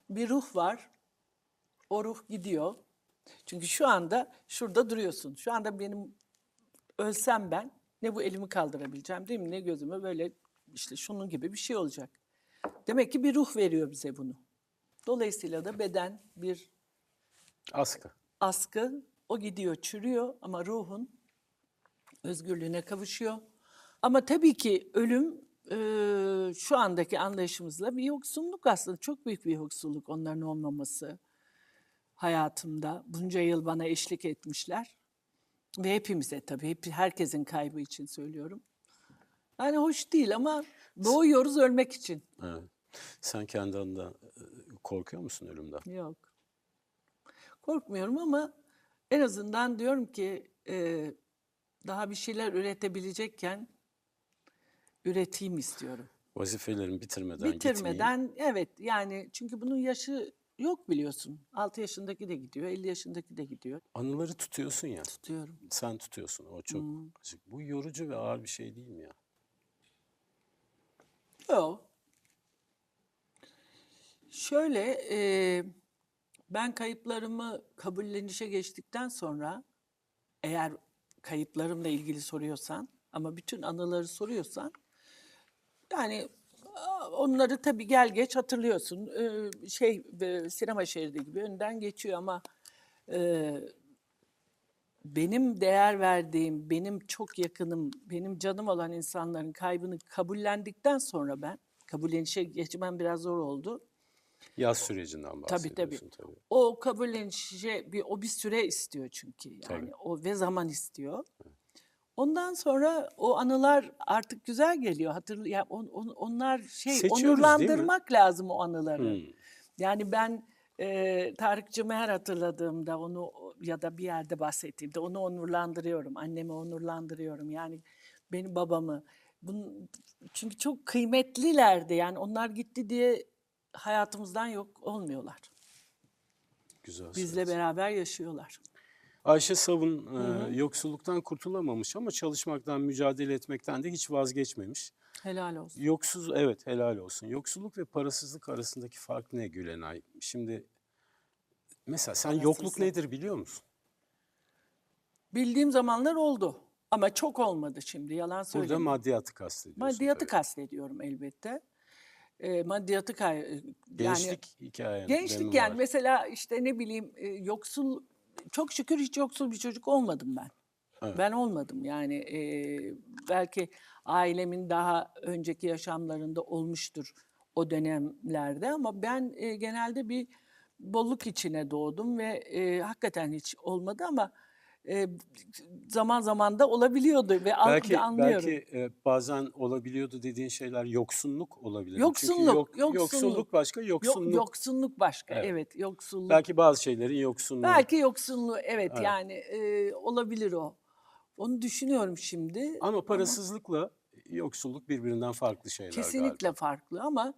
Bir ruh var. O ruh gidiyor. Çünkü şu anda şurada duruyorsun. Şu anda benim ölsem ben ne bu elimi kaldırabileceğim değil mi? Ne gözümü böyle işte şunun gibi bir şey olacak. Demek ki bir ruh veriyor bize bunu. Dolayısıyla da beden bir Askı. askı. O gidiyor, çürüyor ama ruhun özgürlüğüne kavuşuyor. Ama tabii ki ölüm şu andaki anlayışımızla bir yoksunluk aslında. Çok büyük bir yoksulluk onların olmaması hayatımda. Bunca yıl bana eşlik etmişler. Ve hepimize tabii, herkesin kaybı için söylüyorum. Yani hoş değil ama doğuyoruz ölmek için. Evet. Sen kendi adına korkuyor musun ölümden? Yok. Korkmuyorum ama en azından diyorum ki daha bir şeyler üretebilecekken üreteyim istiyorum. Vazifelerimi bitirmeden gitmeyeyim. Bitirmeden evet yani çünkü bunun yaşı yok biliyorsun. 6 yaşındaki de gidiyor, 50 yaşındaki de gidiyor. Anıları tutuyorsun ya. Tutuyorum. Sen tutuyorsun. O çok acı. Bu yorucu ve ağır bir şey değil mi ya? Yok. Şöyle ben kayıplarımı kabullenişe geçtikten sonra eğer kayıplarımla ilgili soruyorsan ama bütün anıları soruyorsan yani onları tabii gel geç hatırlıyorsun. Sinema şeridi gibi önünden geçiyor ama benim değer verdiğim, benim çok yakınım, benim canım olan insanların kaybını kabullendikten sonra ben kabullenişe geçmem biraz zor oldu. Yaz sürecinden Tabii. bahsediyorsun tabii. O kabullenişe o bir süre istiyor çünkü yani Tabii. o ve zaman istiyor. Ondan sonra o anılar artık güzel geliyor. Yani onlar Seçiyoruz, değil mi? onurlandırmak lazım o anıları. Hmm. Yani ben Tarık Cimer hatırladığımda onu ya da bir yerde bahsettiğimde onu onurlandırıyorum. Annemi onurlandırıyorum. Yani benim babamı. Çünkü çok kıymetlilerdi. Yani onlar gitti diye hayatımızdan yok olmuyorlar. Güzel Bizle söyledin. beraber yaşıyorlar. Ayşe Savun yoksulluktan kurtulamamış ama çalışmaktan, mücadele etmekten de hiç vazgeçmemiş. Helal olsun. Evet, helal olsun. Yoksulluk ve parasızlık arasındaki fark ne Gülenay? Şimdi mesela sen yokluk Parasızlık. nedir biliyor musun? Bildiğim zamanlar oldu. Ama çok olmadı şimdi, yalan Burada söylemiyorum. maddiyatı kastediyorsun Maddiyatı tabii. kastediyorum elbette. Maddiyatı yani Gençlik hikayen gençlik mi yani var? mesela işte ne bileyim yoksul, çok şükür hiç yoksul bir çocuk olmadım ben. Evet. Ben olmadım yani belki ailemin daha önceki yaşamlarında olmuştur o dönemlerde ama ben genelde bir bolluk içine doğdum ve hakikaten hiç olmadı ama e, zaman zaman da olabiliyordu ve anlıyorum. Bazen olabiliyordu dediğin şeyler yoksunluk olabilir. Çünkü Yoksunluk. yoksulluk başka, Yoksunluk başka. Evet. Evet, yoksulluk. Belki bazı şeylerin yoksunluğu. Belki yoksunluğu evet, Evet. yani olabilir o. Onu düşünüyorum şimdi. Ama parasızlıkla yoksulluk birbirinden farklı şeyler Kesinlikle galiba. farklı ama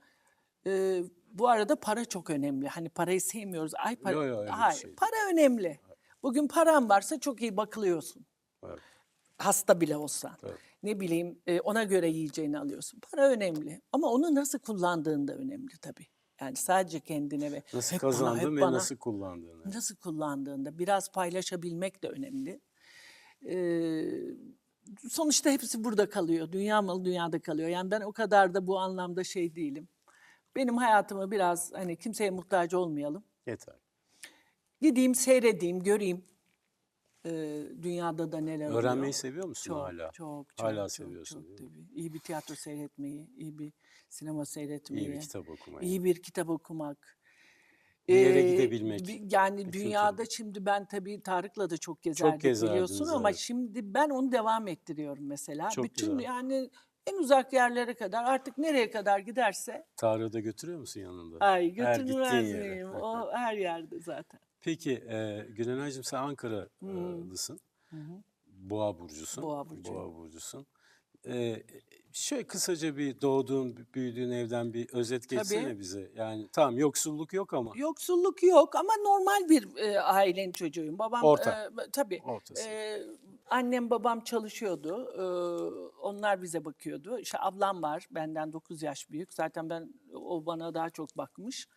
bu arada para çok önemli. Hani parayı sevmiyoruz. Ay para, Yok öyle bir hayır, şey değil. para önemli. Bugün paran varsa çok iyi bakılıyorsun. Evet. Hasta bile olsan. Evet. Ne bileyim ona göre yiyeceğini alıyorsun. Para önemli ama onu nasıl kullandığın da önemli tabii. Yani sadece kendine ve Nasıl hep bana, kazandığın hep ve bana. nasıl kullandığını. Nasıl kullandığında biraz paylaşabilmek de önemli. Sonuçta hepsi burada kalıyor. Dünya malı dünyada kalıyor. Yani ben o kadar da bu anlamda şey değilim. Benim hayatımı biraz hani kimseye muhtaç olmayalım. Yeter. Gideyim, seyredeyim, göreyim. Dünyada da neler oluyor. Öğrenmeyi seviyor musun Çok, hala? çok, Hala çok, seviyorsun çok değil mi? tabii. İyi bir tiyatro seyretmeyi, iyi bir sinema İyi bir seyretmeyi, kitap okumayı. iyi bir kitap okumak. Bir yere Ee, gidebilmek. Yani Bir dünyada kültür. şimdi ben tabii Tarık'la da çok Çok gezerdik biliyorsun gezerdiniz, ama evet. şimdi ben onu devam ettiriyorum mesela. Çok Bütün güzel. yani en uzak yerlere kadar artık nereye kadar giderse Tarık'ı da götürüyor musun yanında? ay Her gittiğin götürmez yere. miyim? O her yerde zaten. Peki Gülenay'cığım sen Hı Ankaralısın. hı. Boğa burcusun. Boğa burcuyum. Boğa burcusun. E, Şöyle kısaca bir doğduğun, büyüdüğün evden bir özet Tabii. geçsene bize. Yani tamam yoksulluk yok ama Yoksulluk yok ama normal bir ailenin çocuğuyum. Babam orta, tabii ortası. annem babam çalışıyordu. Onlar bize bakıyordu. İşte ablam var benden 9 yaş büyük. Zaten o bana daha çok bakmış.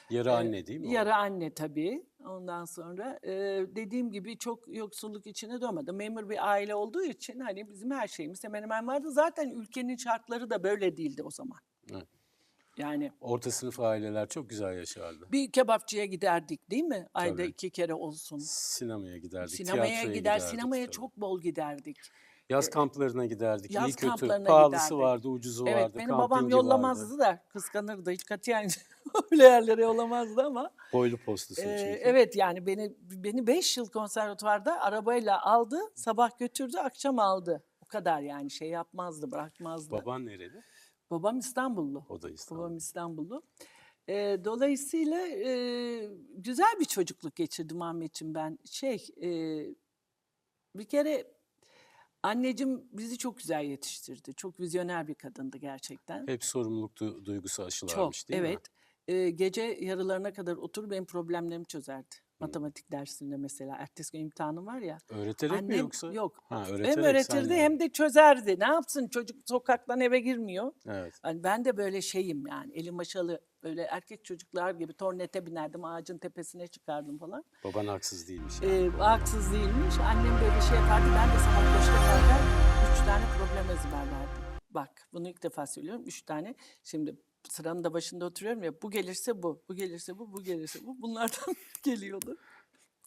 Yarı anne değil mi o? Yarı anne tabii. Ondan sonra dediğim gibi çok yoksulluk içine doğmadım. Memur bir aile olduğu için hani bizim her şeyimiz hemen hemen vardı. Zaten ülkenin şartları da böyle değildi o zaman. Evet. Yani Orta sınıf aileler çok güzel yaşardı. bir kebapçıya giderdik değil mi? Ayda Tabii. 2 kere olsun. Sinemaya giderdik, Sinemaya tiyatroya gider, giderdik sinemaya tabii. çok bol giderdik. Yaz kamplarına giderdik. İyi Yaz kötü. kamplarına Pahalısı giderdik. vardı, ucuzu Evet, vardı, beni babam kampingi vardı. yollamazdı da kıskanırdı. Hiç katiyen öyle yerlere yollamazdı ama. Boylu postlusun çünkü. Evet yani beni 5 yıl konservatuvarda arabayla aldı, sabah götürdü, akşam aldı. O kadar yani şey yapmazdı, bırakmazdı. Baban nereli? Babam İstanbullu. O da Babam İstanbul. İstanbullu. Dolayısıyla güzel bir çocukluk geçirdim Ahmetciğim ben. Bir kere anneciğim bizi çok güzel yetiştirdi. Çok vizyoner bir kadındı gerçekten. Hep sorumluluk duygusu Çok, aşılarmış değil mi? evet. Gece yarılarına kadar oturup benim problemlerimi çözerdi. Matematik dersinde mesela. Ertesi gün imtihanım var ya. Öğreterek mi Annem yoksa? yok. Ha, Hem öğreterek sen öğretirdi yani. hem de çözerdi. Ne yapsın çocuk sokaktan eve girmiyor. Evet. Yani ben de böyle şeyim yani elim maşalı böyle erkek çocuklar gibi tornete binerdim ağacın tepesine çıkardım falan. Baban haksız değilmiş yani. Haksız değilmiş. Annem böyle şey yapardı. Ben de sabah 5'te kalkar 3 tane problem ezberlerdim. Bak bunu ilk defa söylüyorum 3 tane. Şimdi sıranın da başında oturuyorum ya bu gelirse bu, bu gelirse bu, bu gelirse bu. Bunlardan geliyordu.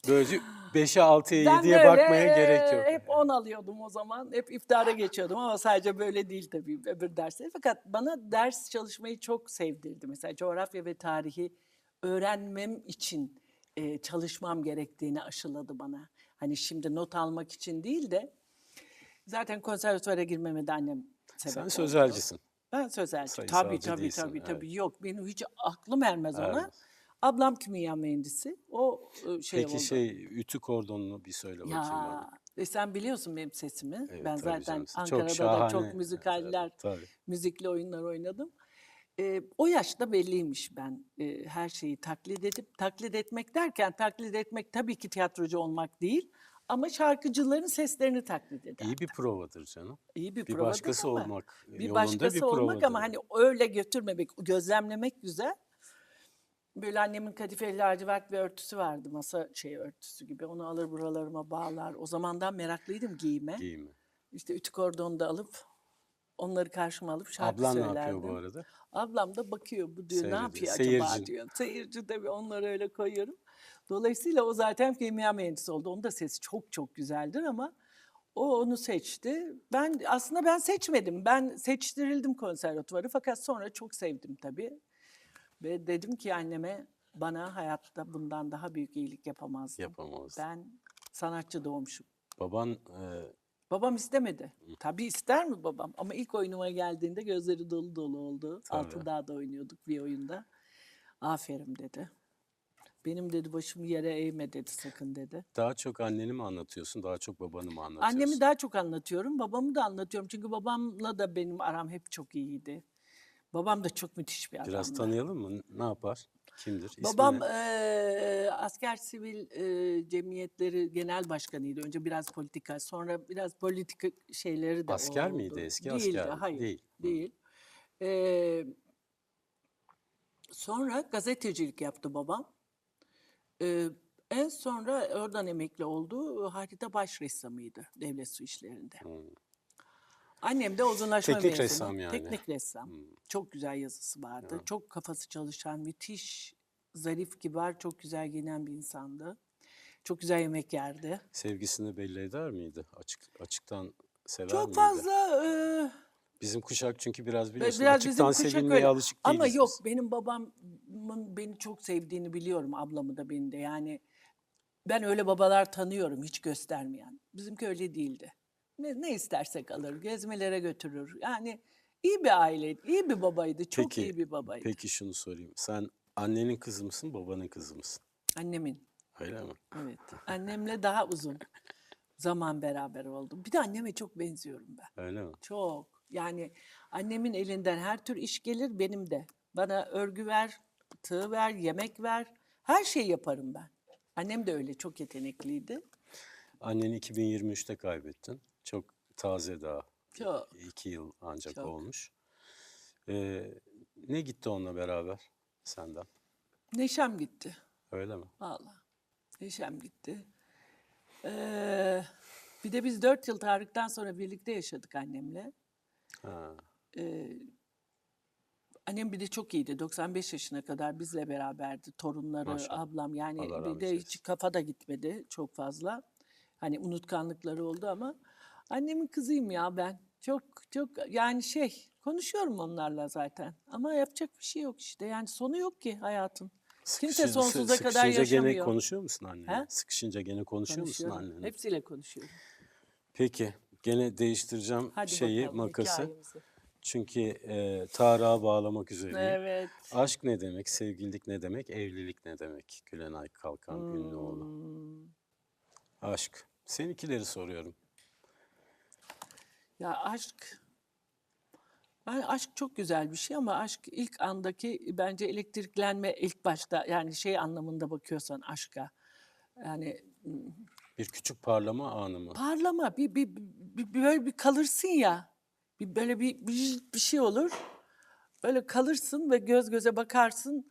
Böylece 5'e 6'ya Ben 7'ye böyle bakmaya gerek yok. hep 10 alıyordum o zaman. Hep iftara geçiyordum ama sadece böyle değil tabii öbür dersleri. Fakat bana ders çalışmayı çok sevdirdi. Mesela coğrafya ve tarihi öğrenmem için çalışmam gerektiğini aşıladı bana. Hani şimdi not almak için değil de zaten konservatuvara girmeme de annem sebep Sen oldu. sözelcisin. Ben sözelci. Sayısalcı Tabii değilsin, evet. tabii. Yok benim hiç aklım ermez ona. Evet. Ablam kimya mühendisi. O şey Peki oldu. ütü kordonunu bir söyle bakayım bana. Ya sen biliyorsun benim sesimi. Evet, Ben tabii zaten canım. Çok Ankara'da da şahane. çok müzikaller, Tabii. müzikli oyunlar oynadım. O yaşta belliymiş ben her şeyi taklit etmek derken taklit etmek tabii ki tiyatrocu olmak değil ama şarkıcıların seslerini taklit eder. İyi bir provadır canım. İyi bir Bir provadır başkası ama olmak bir yolunda başkası bir olmak ama provadır. hani öyle götürmemek, gözlemlemek güzel. Böyle annemin kadifeli lacivert bir örtüsü vardı. Masa örtüsü gibi. Onu alır buralarıma bağlar. O zamandan meraklıydım giyime. Giyimi. İşte ütü kordonu da alıp onları karşıma alıp şarkı Ablan ne söylerdim. yapıyor bu arada? Ablam da bakıyor bu diyor ne Seyrediyor. yapıyor Seyirci. acaba diyor. Seyirci tabii onları öyle koyuyorum. Dolayısıyla o zaten kimya mühendisi oldu. Onun da sesi çok çok güzeldir ama o onu seçti. Ben seçmedim. Ben seçtirildim konservatuvarı fakat sonra çok sevdim tabii. Ve dedim ki anneme bana hayatta bundan daha büyük iyilik yapamazdım. Yapamaz. Ben sanatçı doğmuşum. Baban Babam istemedi. Tabii ister mi babam? Ama ilk oyunuma geldiğinde gözleri dolu dolu oldu. Tabii. Altındağ'da oynuyorduk bir oyunda. Aferin dedi. Benim dedi başımı yere eğme dedi sakın dedi. daha çok anneni mi anlatıyorsun, daha çok babanı mı anlatıyorsun? Annemi daha çok anlatıyorum, babamı da anlatıyorum. Çünkü babamla da benim aram hep çok iyiydi. Babam da çok müthiş bir adamdı. Biraz tanıyalım mı? Ne yapar? Kimdir? İsmi Babam ne? asker sivil cemiyetleri genel başkanıydı. Önce biraz politika, sonra biraz politika şeyleri de Asker oldu. miydi? Eski Değildi, asker mi? hayır, Değil. değil. Eee, Sonra gazetecilik yaptı babam. En sonra oradan emekli oldu. Harita baş ressamıydı devlet su işlerinde. Annem de uzunlaşma Teknik mezunu. ressam yani. Teknik ressam. Çok güzel yazısı vardı. Çok kafası çalışan, müthiş, zarif, kibar, çok güzel giyinen bir insandı. Çok güzel yemek yerdi. Sevgisini belli eder miydi? Açıktan sever Çok miydi? fazla Bizim kuşak çünkü biraz biliyorsun biraz açıktan bizim kuşak sevilmeye öyle. alışık Ama değiliz yok, biz. benim babamın beni çok sevdiğini biliyorum, ablamı da beni de. Yani ben öyle babalar tanıyorum, hiç göstermeyen. Bizimki öyle değildi. Ne istersek alır, gezmelere götürür. Yani iyi bir aileydi, iyi bir babaydı, çok Peki, iyi bir babaydı. peki şunu sorayım. Sen annenin kızı mısın, babanın kızı mısın? Annemin, Öyle mi? evet. Annemle daha uzun zaman beraber oldum. Bir de anneme çok benziyorum ben. Öyle mi? Çok. Yani annemin elinden her tür iş gelir, benim de. Bana örgü ver, tığ ver, yemek ver. Her şeyi yaparım ben. Annem de öyle, çok yetenekliydi. Anneni 2023'te kaybettin. Çok taze daha. Çok, 2 yıl ancak çok. olmuş. Ne gitti onunla beraber senden? Neşem gitti. Öyle mi? Vallahi. Neşem gitti. Bir de biz 4 yıl Tarık'tan sonra birlikte yaşadık annemle. Ha, Annem bir de çok iyiydi. 95 yaşına kadar bizle beraberdi. Torunları, maşallah. ablam, yani Allah bir rahmet de hiç eylesin. kafa da gitmedi çok fazla. Hani unutkanlıkları oldu ama annemin kızıyım ya ben. Çok çok yani konuşuyorum onlarla zaten. Ama yapacak bir şey yok işte. Yani sonu yok ki hayatın. Kimse sonsuza kadar Sıkışınca gene yaşamıyor. konuşuyor musun annenle? He? Sıkışınca gene konuşuyor musun Konuşuyorum. annenle? Hepsiyle konuşuyorum. Peki, gene değiştireceğim Hadi şeyi, bakalım makası. hikayemizi. Çünkü Tarık'a bağlamak üzereyim. Evet. Aşk ne demek, sevgililik ne demek, evlilik ne demek? Gülenay Kalkan Ünlüoğlu. Aşk. Seninkileri soruyorum. Ya aşk çok güzel bir şey ama aşk ilk andaki bence elektriklenme ilk başta, yani anlamında bakıyorsan aşka. Yani Bir küçük parlama anı mı? parlama böyle bir kalırsın ya. Böyle bir şey olur. Böyle kalırsın ve göz göze bakarsın.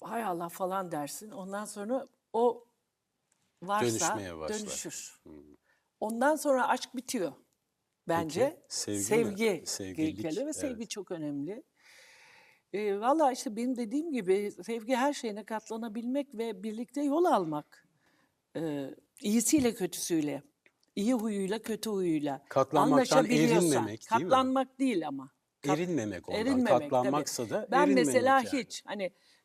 Hay Allah falan dersin. Ondan sonra o varsa Dönüşmeye başlar. dönüşür. Ondan sonra aşk bitiyor. Bence Peki, sevgi mi? sevgi Sevgililik, geliyor ve sevgi evet. çok önemli. Valla işte benim dediğim gibi sevgi her şeyine katlanabilmek ve birlikte yol almak. İyisiyle kötüsüyle, iyi huyuyla kötü huyuyla Katlanmaktan anlaşabiliyorsa. erinmemek değil mi? Katlanmak değil ama. Erinmemek ondan. Erinmemek tabii. Katlanmaksa da Ben erinmemek mesela yani. hiç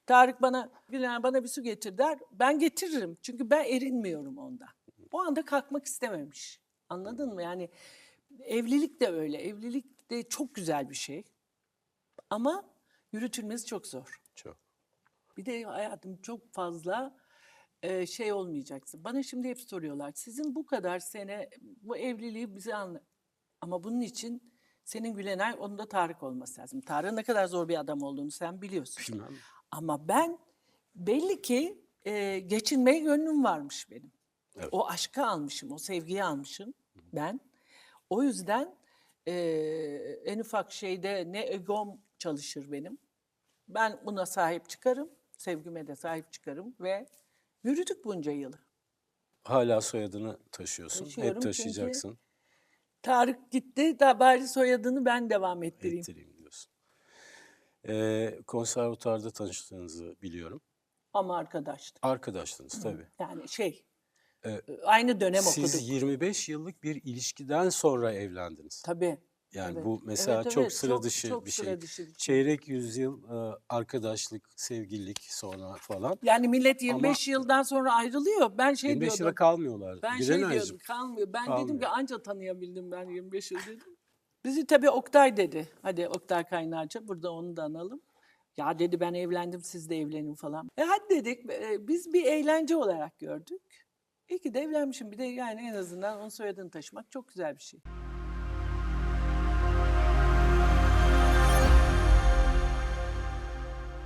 Tarık bana bir su getir der. Ben getiririm. Çünkü ben erinmiyorum ondan. O anda kalkmak istememiş. Anladın mı? Yani evlilik de öyle. Evlilik de çok güzel bir şey. Ama yürütülmesi çok zor. Çok. Bir de hayatım çok fazla olmayacaksın. Bana şimdi hep soruyorlar. Sizin bu kadar sene bu evliliği bize anla. Ama bunun için senin Gülenay, onun da Tarık olması lazım. Tarık'ın ne kadar zor bir adam olduğunu sen biliyorsun. Bilmem. Ama ben belli ki geçinmeye gönlüm varmış benim. Evet. O aşkı almışım, o sevgiyi almışım ben. O yüzden en ufak şeyde ne egom çalışır benim. Ben buna sahip çıkarım, sevgime de sahip çıkarım ve yürüdük bunca yılı. Hala soyadını taşıyorsun. Taşıyorum Hep taşıyacaksın. Tarık gitti, da bari soyadını ben devam ettireyim. Ettireyim diyorsun. Konservatuarda tanıştığınızı biliyorum. Ama arkadaştık. Arkadaştınız tabii. Yani aynı dönem Siz okuduk. 25 yıllık bir ilişkiden sonra evlendiniz. Tabii. Yani evet. bu mesela Evet, çok evet, sıra dışı çok bir şey. sıra dışı bir şey. Çeyrek yüzyıl arkadaşlık, sevgililik sonra falan. Yani millet 25 yıldan sonra ayrılıyor. Ben 25 yıla diyordum. kalmıyorlar. Ben Gülenaycığım, diyordum, kalmıyor. Ben dedim kalmıyor. ki anca tanıyabildim ben 25 yıl dedim. Bizi tabii Oktay dedi. Hadi Oktay Kaynarca, burada onu da analım. Ya dedi, ben evlendim, siz de evlenin falan. Hadi dedik, biz bir eğlence olarak gördük. İyi ki de evlenmişim. Bir de yani en azından onun soyadını taşımak çok güzel bir şey.